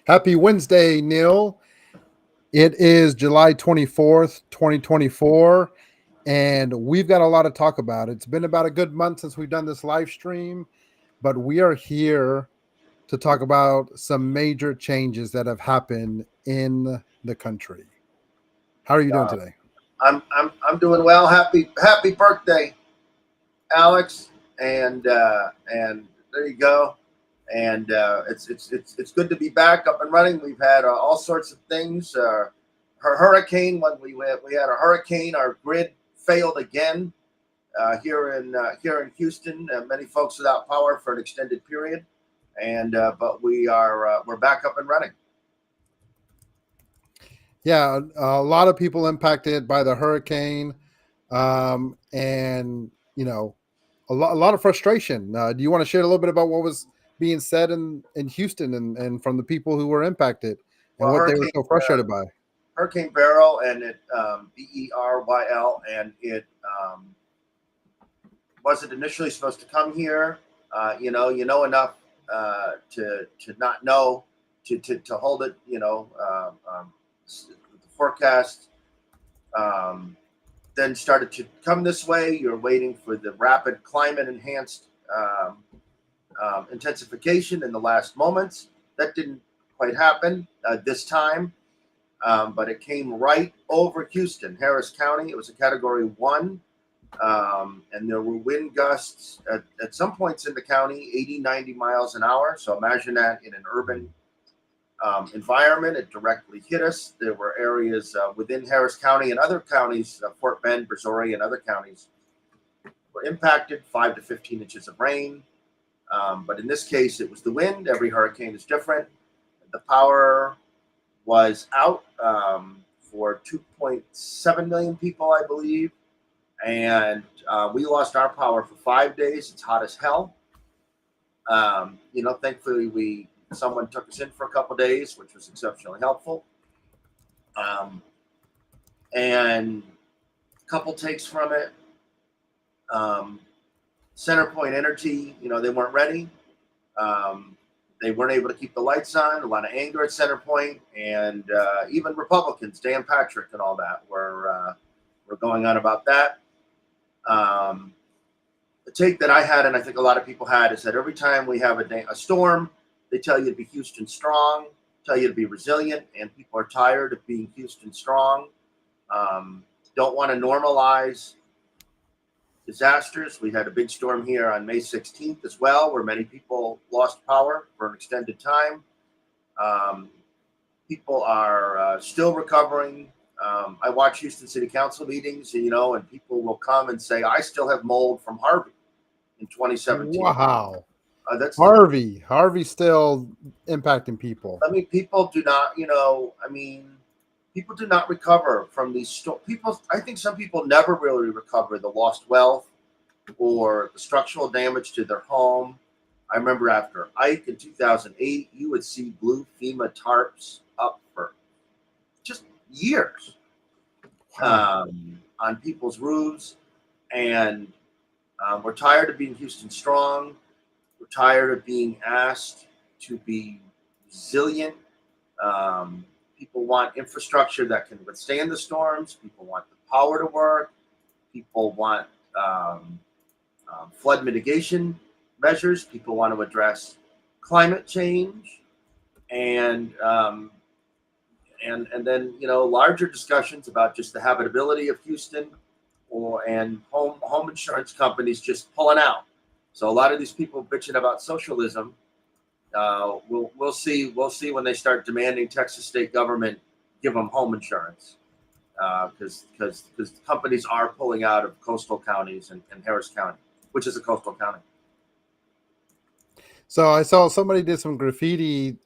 Happy Wednesday, Neil. It is July 24th, 2024, and we've got a lot to talk about. It's been about a good month since we've done this live stream, but we are here to talk about some major changes that have happened in the country. How are you doing Uh, today? I'm doing well. Happy birthday, Alex. And there you go. And it's good to be back up and running. We've had all sorts of things. Her hurricane when we had a hurricane, our grid failed again here in Houston. Many folks without power for an extended period. And but we're back up and running. Yeah, a lot of people impacted by the hurricane, and a lot of frustration. Do you want to share a little bit about what was being said in Houston and from the people who were impacted and Well, what they were so frustrated by? Hurricane Beryl and it Beryl and it wasn't initially supposed to come here. You know enough to not know to hold it. The forecast then started to come this way. You're waiting for the rapid climate enhanced intensification in the last moments. That didn't quite happen this time. But it came right over Houston, Harris County. It was a Category 1, and there were wind gusts at some points in the county, 80, 90 miles an hour. So imagine that in an urban environment. It directly hit us. There were areas within Harris County and other counties, Fort Bend, Missouri, and other counties were impacted, 5 to 15 inches of rain. But in this case, it was the wind. Every hurricane is different. The power was out for 2.7 million people, I believe. And we lost our power for 5 days. It's hot as hell. Thankfully, someone took us in for a couple days, which was exceptionally helpful. And a couple takes from it. CenterPoint Energy, they weren't ready. They weren't able to keep the lights on. A lot of anger at CenterPoint, and even Republicans, Dan Patrick, and all that were going on about that. The take that I had, and I think a lot of people had, is that every time we have a storm, they tell you to be Houston strong, tell you to be resilient, and people are tired of being Houston strong. Don't want to normalize disasters. We had a big storm here on May 16th as well, where many people lost power for an extended time. People are still recovering. I watch Houston City Council meetings, and people will come and say, I still have mold from Harvey in 2017. Wow. That's Harvey's still impacting people. I mean, people do not, people do not recover from these people. I think some people never really recover the lost wealth or the structural damage to their home. I remember after Ike in 2008, you would see blue FEMA tarps up for just years on people's roofs. And we're tired of being Houston strong. We're tired of being asked to be resilient. People want infrastructure that can withstand the storms. People want the power to work. People want flood mitigation measures. People want to address climate change, and then larger discussions about just the habitability of Houston, and home insurance companies just pulling out. So a lot of these people bitching about socialism. We'll see when they start demanding Texas state government give them home insurance, because companies are pulling out of coastal counties and Harris County, which is a coastal county. So I saw somebody did some graffiti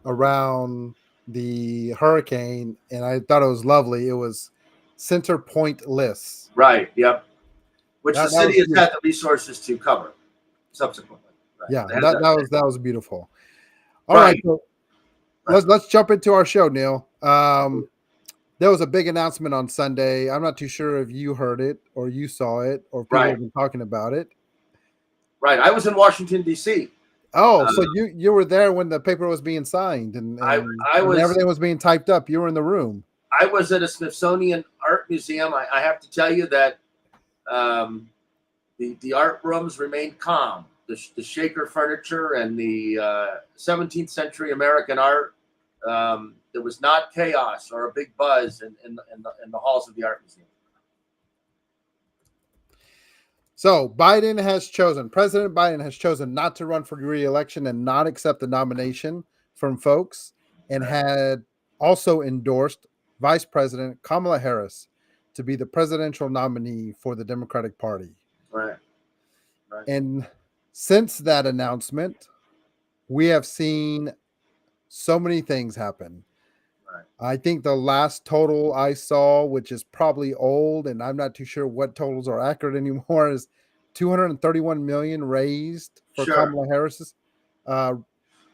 around the hurricane, and I thought it was lovely. It was Center Pointless. Right. Yep. Which the city has beautiful. had the resources to cover subsequently. Right. Yeah, that was beautiful. All right. So let's jump into our show, Neil. There was a big announcement on Sunday. I'm not too sure if you heard it or you saw it or people have been talking about it. Right. I was in Washington, D.C. Oh, so you were there when the paper was being signed and I when was everything was being typed up. You were in the room. I was at a Smithsonian Art Museum. I have to tell you that um, the art rooms remained calm. The shaker furniture and the 17th century American art. There was not chaos or a big buzz in the halls of the art museum. So President Biden has chosen not to run for re-election and not accept the nomination from folks, and Right. had also endorsed Vice President Kamala Harris to be the presidential nominee for the Democratic Party. Right. Right. And since that announcement, we have seen so many things happen. Right. I think the last total I saw, which is probably old, and I'm not too sure what totals are accurate anymore, is 231 million raised for Sure. Kamala Harris's uh,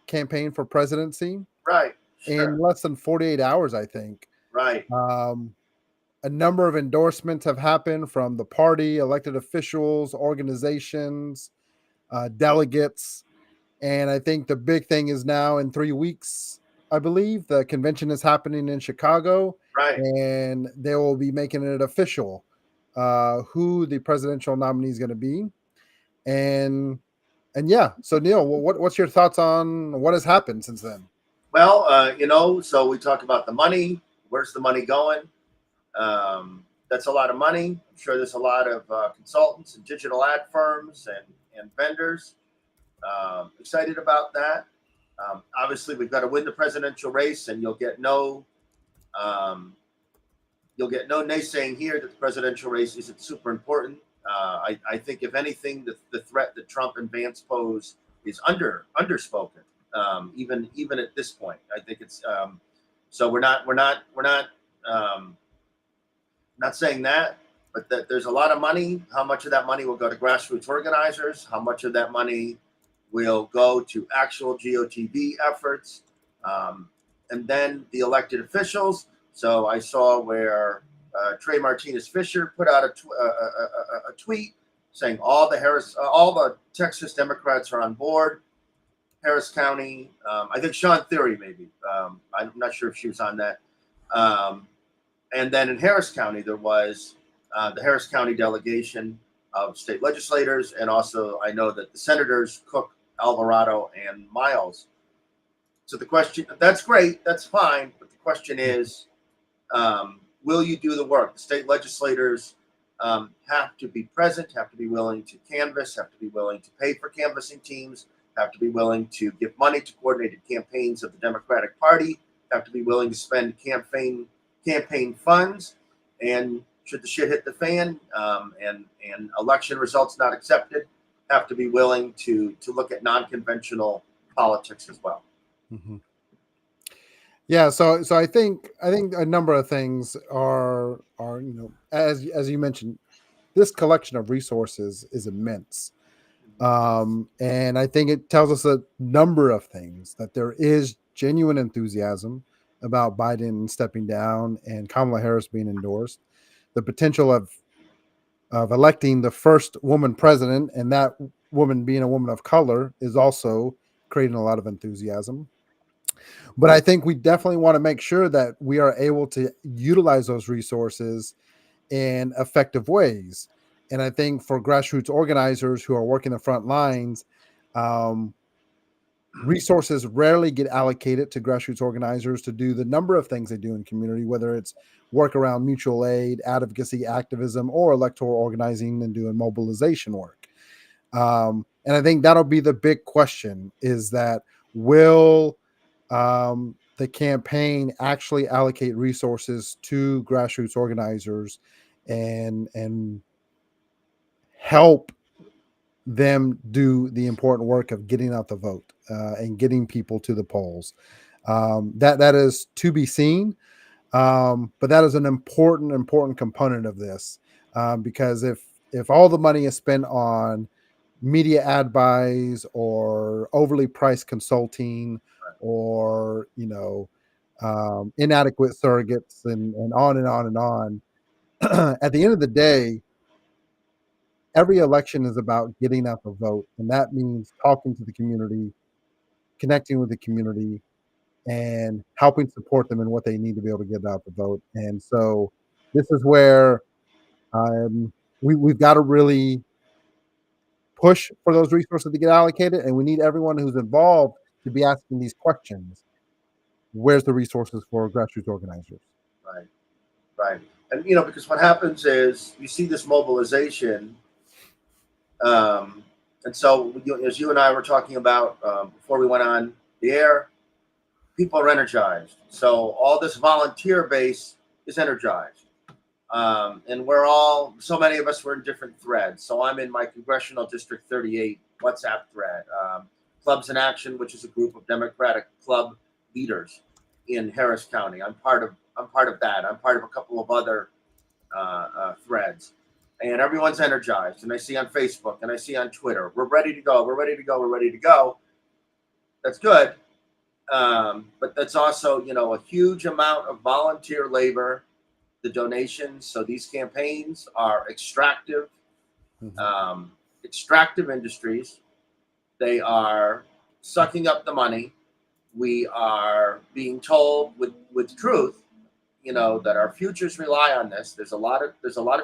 campaign for presidency Right. in Sure. less than 48 hours, I think. Right. A number of endorsements have happened from the party, elected officials, organizations, delegates. And I think the big thing is now in 3 weeks, I believe, the convention is happening in Chicago, Right. and they will be making it official who the presidential nominee is going to be. And yeah, so Neil, what's your thoughts on what has happened since then? Well, so we talk about the money. Where's the money going? That's a lot of money. I'm sure there's a lot of consultants and digital ad firms and vendors excited about that. Obviously, we've got to win the presidential race, and um, you'll get no naysaying here that the presidential race isn't super important. I think, if anything, the threat that Trump and Vance pose is underspoken. Even at this point, I think it's so um, not saying that, but that there's a lot of money. How much of that money will go to grassroots organizers? How much of that money will go to actual GOTV efforts? And then the elected officials. So I saw where Trey Martinez Fisher put out a tweet saying all the Texas Democrats are on board. Harris County. I think Sean Theory maybe. I'm not sure if she was on that. And then in Harris County, there was the Harris County delegation of state legislators, and also I know that the senators Cook, Alvarado, and Miles. So the question, that's great, that's fine, but the question is, will you do the work? The state legislators have to be present, have to be willing to canvass, have to be willing to pay for canvassing teams, have to be willing to give money to coordinated campaigns of the Democratic Party, have to be willing to spend campaign funds, and should the shit hit the fan and election results not accepted, have to be willing to look at non-conventional politics as well. Mm-hmm. Yeah, so I think a number of things are as you mentioned, this collection of resources is immense. And I think it tells us a number of things, that there is genuine enthusiasm about Biden stepping down and Kamala Harris being endorsed. The potential of electing the first woman president, and that woman being a woman of color, is also creating a lot of enthusiasm. But I think we definitely want to make sure that we are able to utilize those resources in effective ways. And I think for grassroots organizers who are working the front lines, resources rarely get allocated to grassroots organizers to do the number of things they do in community, whether it's work around mutual aid, advocacy, activism, or electoral organizing and doing mobilization work. And I think that'll be the big question, is that will the campaign actually allocate resources to grassroots organizers and help them do the important work of getting out the vote and getting people to the polls. That is to be seen, but that is an important component of this, because if all the money is spent on media ad buys or overly priced consulting or inadequate surrogates and on and on and on, at the end of the day, every election is about getting out the vote, and that means talking to the community, connecting with the community, and helping support them in what they need to be able to get out the vote. And so this is where we've got to really push for those resources to get allocated, and we need everyone who's involved to be asking these questions. Where's the resources for grassroots organizers? Right, right. And because what happens is you see this mobilization, and so as you and I were talking about before we went on the air, people are energized. So all this volunteer base is energized. And so many of us were in different threads. So I'm in my Congressional District 38 WhatsApp thread, Clubs in Action, which is a group of Democratic club leaders in Harris County. I'm part of that. I'm part of a couple of other threads, and everyone's energized. And I see on Facebook and I see on Twitter, we're ready to go. We're ready to go. We're ready to go. That's good. But that's also, a huge amount of volunteer labor, the donations. So these campaigns are extractive industries. They are sucking up the money. We are being told with truth, that our futures rely on this. There's a lot of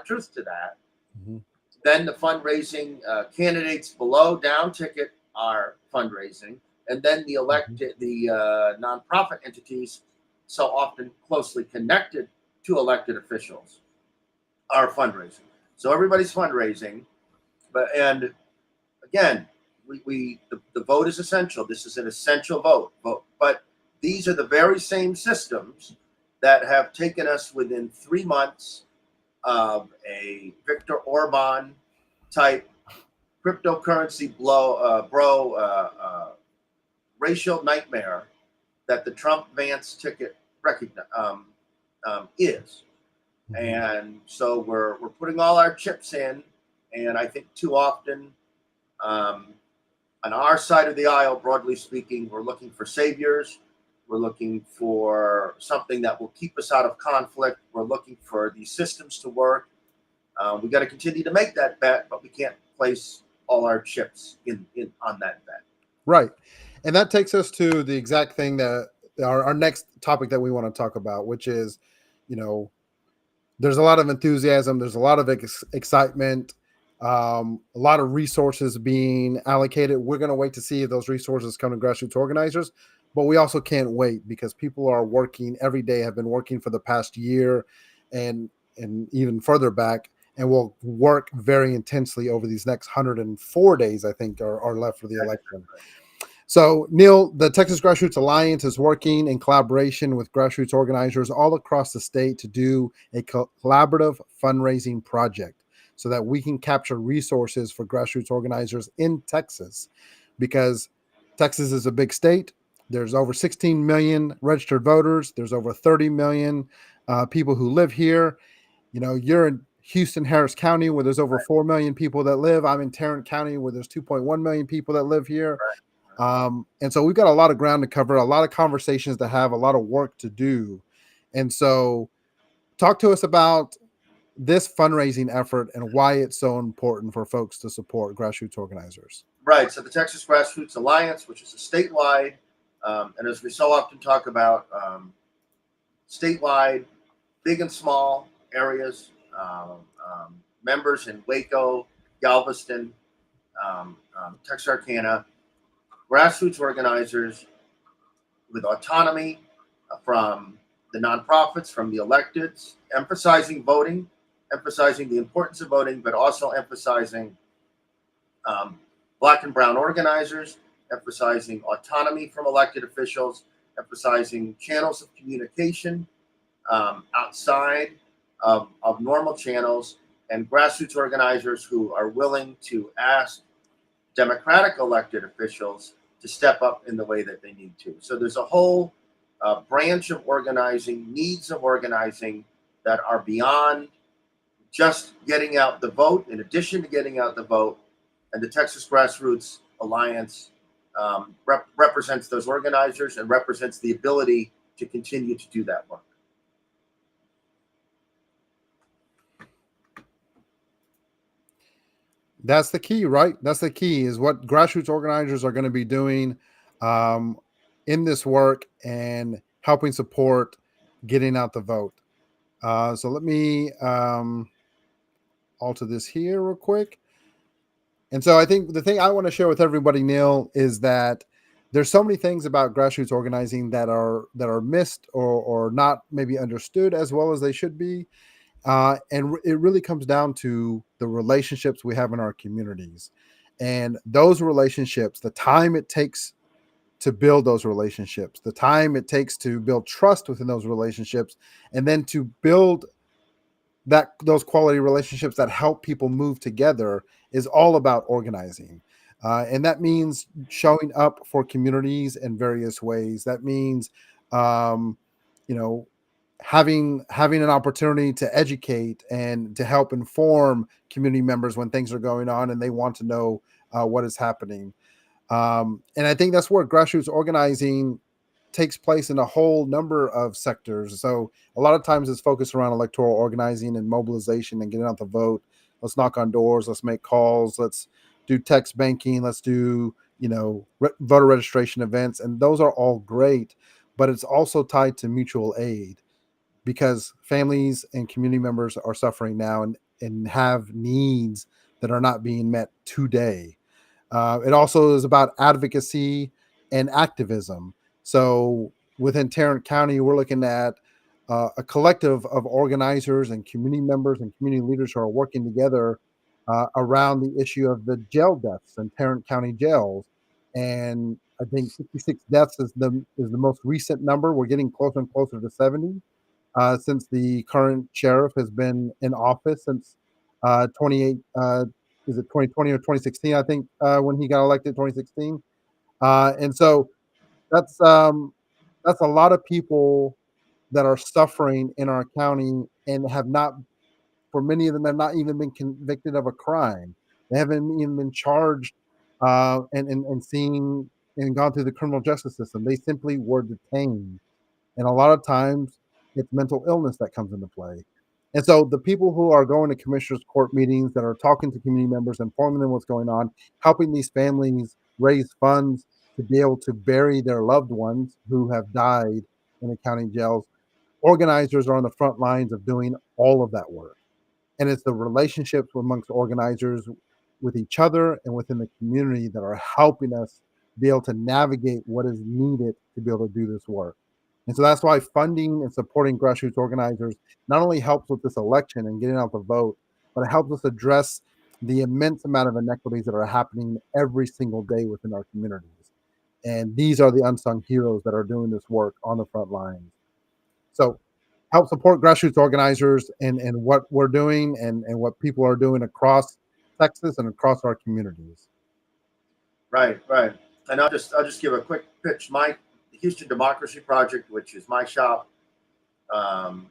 truth to that. Mm-hmm. Then the fundraising candidates below down ticket are fundraising, and then the elected, the nonprofit entities, so often closely connected to elected officials, are fundraising. So everybody's fundraising, and again, the vote is essential. This is an essential vote. But these are the very same systems that have taken us within 3 months of a Viktor Orban type cryptocurrency racial nightmare that the Trump-Vance ticket is. And so we're putting all our chips in, and I think too often on our side of the aisle, broadly speaking, we're looking for saviors. We're looking for something that will keep us out of conflict. We're looking for these systems to work. We got to continue to make that bet, but we can't place all our chips in on that bet. Right. And that takes us to the exact thing that our next topic that we want to talk about, which is, there's a lot of enthusiasm. There's a lot of excitement, a lot of resources being allocated. We're going to wait to see if those resources come to grassroots organizers, but we also can't wait because people are working every day, have been working for the past year and even further back, and will work very intensely over these next 104 days, I think, are left for the election. So, Neil, the Texas Grassroots Alliance is working in collaboration with grassroots organizers all across the state to do a collaborative fundraising project so that we can capture resources for grassroots organizers in Texas, because Texas is a big state. There's over 16 million registered voters. There's over 30 million people who live here. You're in Houston, Harris County, where there's over 4 million people that live. I'm in Tarrant County, where there's 2.1 million people that live here. And so we've got a lot of ground to cover, a lot of conversations to have, a lot of work to do. And so talk to us about this fundraising effort and why it's so important for folks to support grassroots organizers. Right. So the Texas Grassroots Alliance, which is a statewide, and as we so often talk about, statewide, big and small areas, members in Waco, Galveston, Texarkana, grassroots organizers with autonomy from the nonprofits, from the electeds, emphasizing voting, emphasizing the importance of voting, but also emphasizing Black and brown organizers, emphasizing autonomy from elected officials, emphasizing channels of communication outside of normal channels, and grassroots organizers who are willing to ask Democratic elected officials to step up in the way that they need to. So there's a whole branch of organizing, needs of organizing that are beyond just getting out the vote. In addition to getting out the vote, and the Texas Grassroots Alliance represents those organizers and represents the ability to continue to do that work. That's the key, right? That's the key, is what grassroots organizers are going to be doing um, in this work and helping support getting out the vote. So let me alter this here real quick. And so I think the thing I want to share with everybody, Neil, is that there's so many things about grassroots organizing that are missed or not maybe understood as well as they should be. And it really comes down to the relationships we have in our communities. And those relationships, the time it takes to build those relationships, the time it takes to build trust within those relationships, and then to build those quality relationships that help people move together is all about organizing. And that means showing up for communities in various ways. That means um, you know having an opportunity to educate and to help inform community members when things are going on and they want to know what is happening. And I think that's where grassroots organizing takes place in a whole number of sectors. So a lot of times it's focused around electoral organizing and mobilization and getting out the vote. Let's knock on doors. Let's make calls. Let's do text banking. Let's do, voter registration events. And those are all great, but it's also tied to mutual aid because families and community members are suffering now and have needs that are not being met today. It also is about advocacy and activism. So within Tarrant County, we're looking at a collective of organizers and community members and community leaders who are working together around the issue of the jail deaths in Tarrant County jails. And I think 66 deaths is the most recent number. We're getting closer and closer to 70 since the current sheriff has been in office since 28 is it 2020 or 2016, I think, when he got elected, 2016. And so that's um, that's a lot of people that are suffering in our county and have not, for many of them, have not even been convicted of a crime. They haven't even been charged and seen and gone through the criminal justice system. They simply were detained, and a lot of times it's mental illness that comes into play. And so the people who are going to commissioners court meetings, that are talking to community members, informing them what's going on, helping these families raise funds to be able to bury their loved ones who have died in the county jails, organizers are on the front lines of doing all of that work. And it's the relationships amongst organizers with each other and within the community that are helping us be able to navigate what is needed to be able to do this work. And so that's why funding and supporting grassroots organizers not only helps with this election and getting out the vote, but it helps us address the immense amount of inequities that are happening every single day within our communities. And these are the unsung heroes that are doing this work on the front lines. So help support grassroots organizers and what we're doing and what people are doing across Texas and across our communities. Right, right. And I'll just give a quick pitch. My Houston Democracy Project, which is my shop. Um,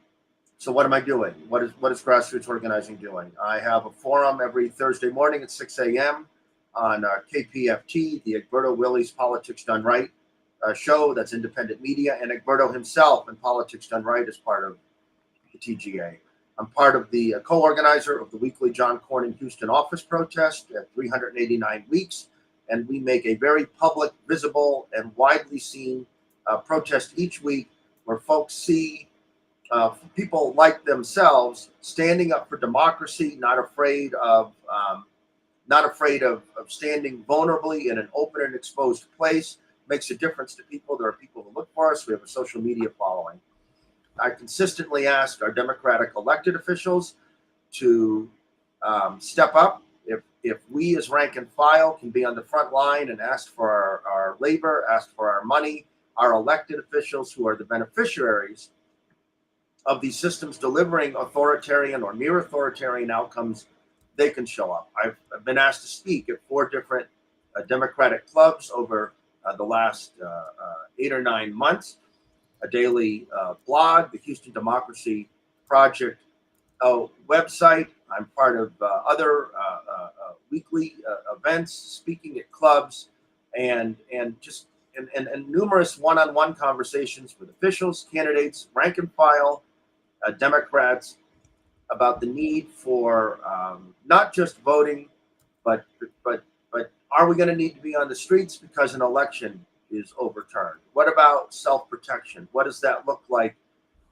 so what am I doing? What is grassroots organizing doing? I have a forum every Thursday morning at 6 a.m. on KPFT, the Egberto Willies Politics Done Right show. That's independent media, and Egberto himself and Politics Done Right is part of the TGA. I'm part of the co-organizer of the weekly John Cornyn Houston office protest at 389 weeks, and we make a very public, visible, and widely seen protest each week where folks see people like themselves standing up for democracy, not afraid of standing vulnerably in an open and exposed place. Makes a difference to people. There are people who look for us. We have a social media following. I consistently ask our Democratic elected officials to step up. If we as rank and file can be on the front line and ask for our labor, ask for our money, our elected officials who are the beneficiaries of these systems delivering authoritarian or near authoritarian outcomes, they can show up. I've been asked to speak at 4 different Democratic clubs over the last 8 or 9 months. A daily blog, the Houston Democracy Project website. I'm part of other weekly events, speaking at clubs, and numerous one-on-one conversations with officials, candidates, rank and file, Democrats, about the need for not just voting but but but are we going to need to be on the streets because an election is overturned? What about self-protection? What does that look like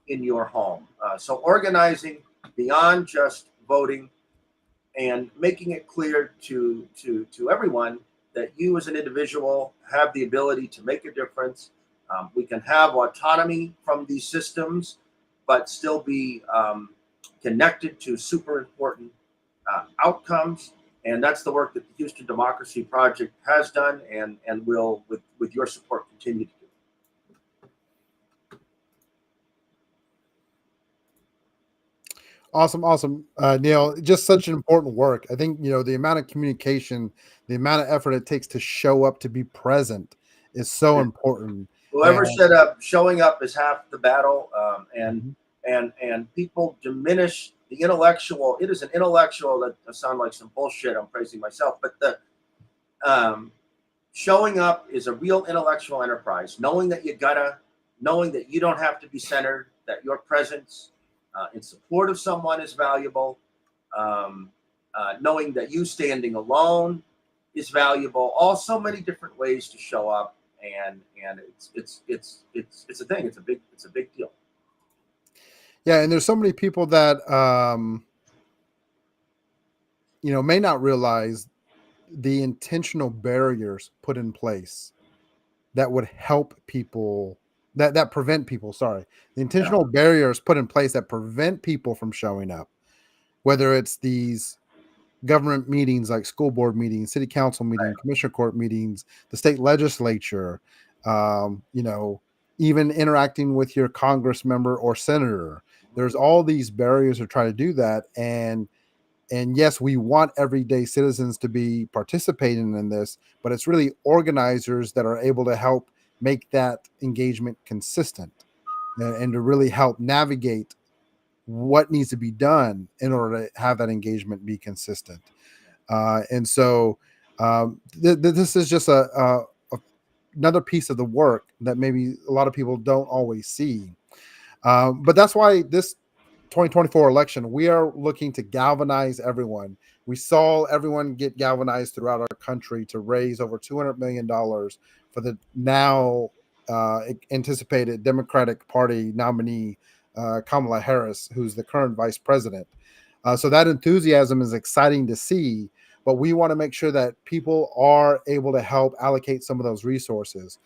in your home? So organizing beyond just voting and making it clear to everyone that you as an individual have the ability to make a difference. We can have autonomy from these systems, but still be connected to super important outcomes. And that's the work that the Houston Democracy Project has done and will, with your support, continue to do. Awesome, Neil. Just such an important work. I think the amount of communication, the amount of effort it takes to show up, to be present, is so important. Whoever And said showing up is half the battle, and Mhm. and people diminish the intellectual. It is an intellectual that sound like some bullshit. I'm praising myself, but the um, showing up is a real intellectual enterprise. Knowing that you don't have to be centered, that your presence in support of someone is valuable, um, knowing that you standing alone is valuable. All so many different ways to show up, and it's a thing. It's a big deal. yeah, and there's so many people that may not realize the intentional barriers put in place that would help people, that prevent people, sorry, the Yeah, intentional barriers put in place that prevent people from showing up, whether it's these government meetings like school board meetings, city council meeting, right. commissioner court meetings, the state legislature, even interacting with your congress member or senator. There's all these barriers to try to do that. And yes, we want everyday citizens to be participating in this, but it's really organizers that are able to help make that engagement consistent, and to really help navigate what needs to be done in order to have that engagement be consistent. And so this is just another piece of the work that maybe a lot of people don't always see. But that's why this 2024 election, we are looking to galvanize everyone. We saw everyone get galvanized throughout our country to raise over $200 million for the now anticipated Democratic Party nominee, Kamala Harris, who's the current vice president. So that enthusiasm is exciting to see, but we want to make sure that people are able to help allocate some of those resources.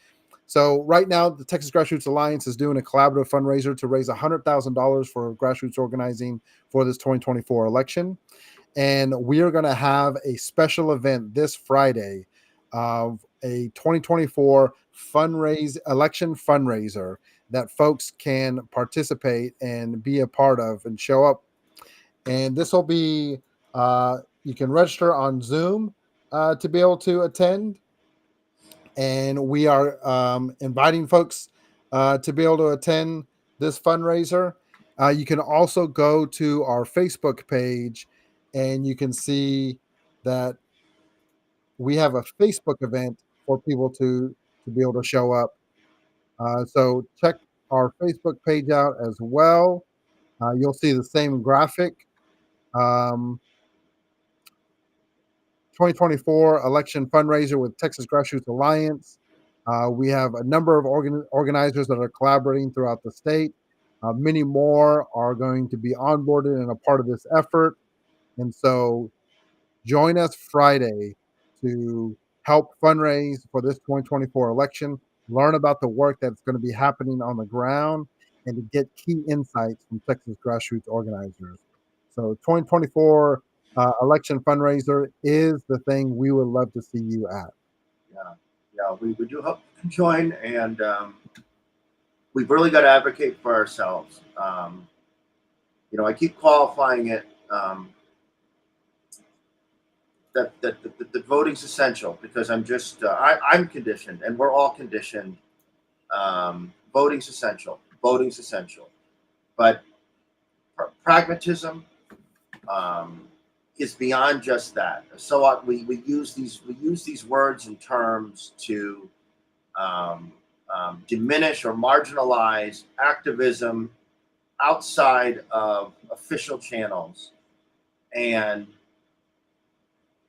So right now, the Texas Grassroots Alliance is doing a collaborative fundraiser to raise $100,000 for grassroots organizing for this 2024 election. And we are going to have a special event this Friday of a 2024 election fundraiser that folks can participate and be a part of and show up. And this will be, you can register on Zoom to be able to attend, and we are inviting folks to be able to attend this fundraiser. You can also go to our Facebook page, and you can see that we have a Facebook event for people to be able to show up. So check our Facebook page out as well. You'll see the same graphic. Um, 2024 election fundraiser with Texas Grassroots Alliance. We have a number of organizers that are collaborating throughout the state. Many more are going to be onboarded and a part of this effort. And so join us Friday to help fundraise for this 2024 election, learn about the work that's going to be happening on the ground, and to get key insights from Texas grassroots organizers. So 2024 election fundraiser is the thing we would love to see you at. Yeah, yeah. We do hope you can join, and we've really got to advocate for ourselves. I keep qualifying it. That voting's essential because I'm conditioned, and we're all conditioned. Voting's essential. Voting's essential, but pragmatism is beyond just that. So we use these words and terms to diminish or marginalize activism outside of official channels, and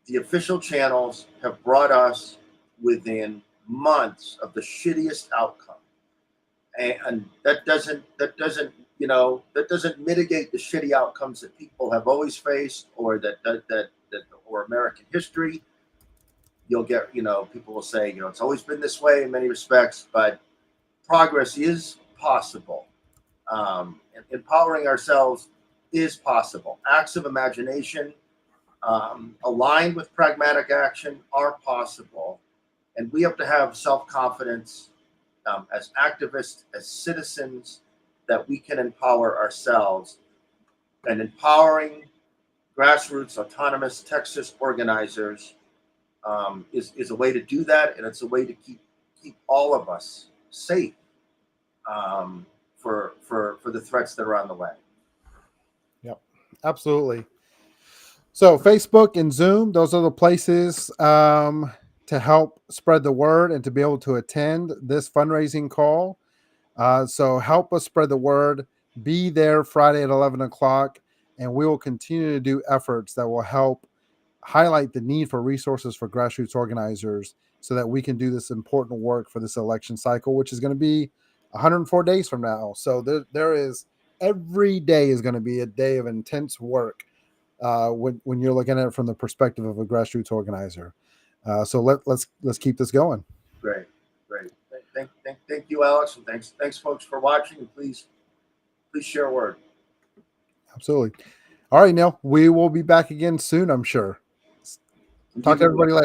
the official channels have brought us within months of the shittiest outcome, and that doesn't mitigate the shitty outcomes that people have always faced, or or American history. You'll get, people will say, it's always been this way in many respects, but progress is possible. And empowering ourselves is possible. Acts of imagination, aligned with pragmatic action, are possible. And we have to have self-confidence, as activists, as citizens, that we can empower ourselves. And empowering grassroots autonomous Texas organizers is a way to do that, and it's a way to keep all of us safe, for the threats that are on the way. Yep, absolutely. So Facebook and Zoom, those are the places to help spread the word and to be able to attend this fundraising call. So help us spread the word. Be there Friday at 11 o'clock, and we will continue to do efforts that will help highlight the need for resources for grassroots organizers so that we can do this important work for this election cycle, which is going to be 104 days from now. So there is, every day is going to be a day of intense work when you're looking at it from the perspective of a grassroots organizer. So let's keep this going. Great. Thank you, Alex, and thanks folks for watching. And please share a word. Absolutely. All right, Neil, we will be back again soon, I'm sure. Talk to everybody later.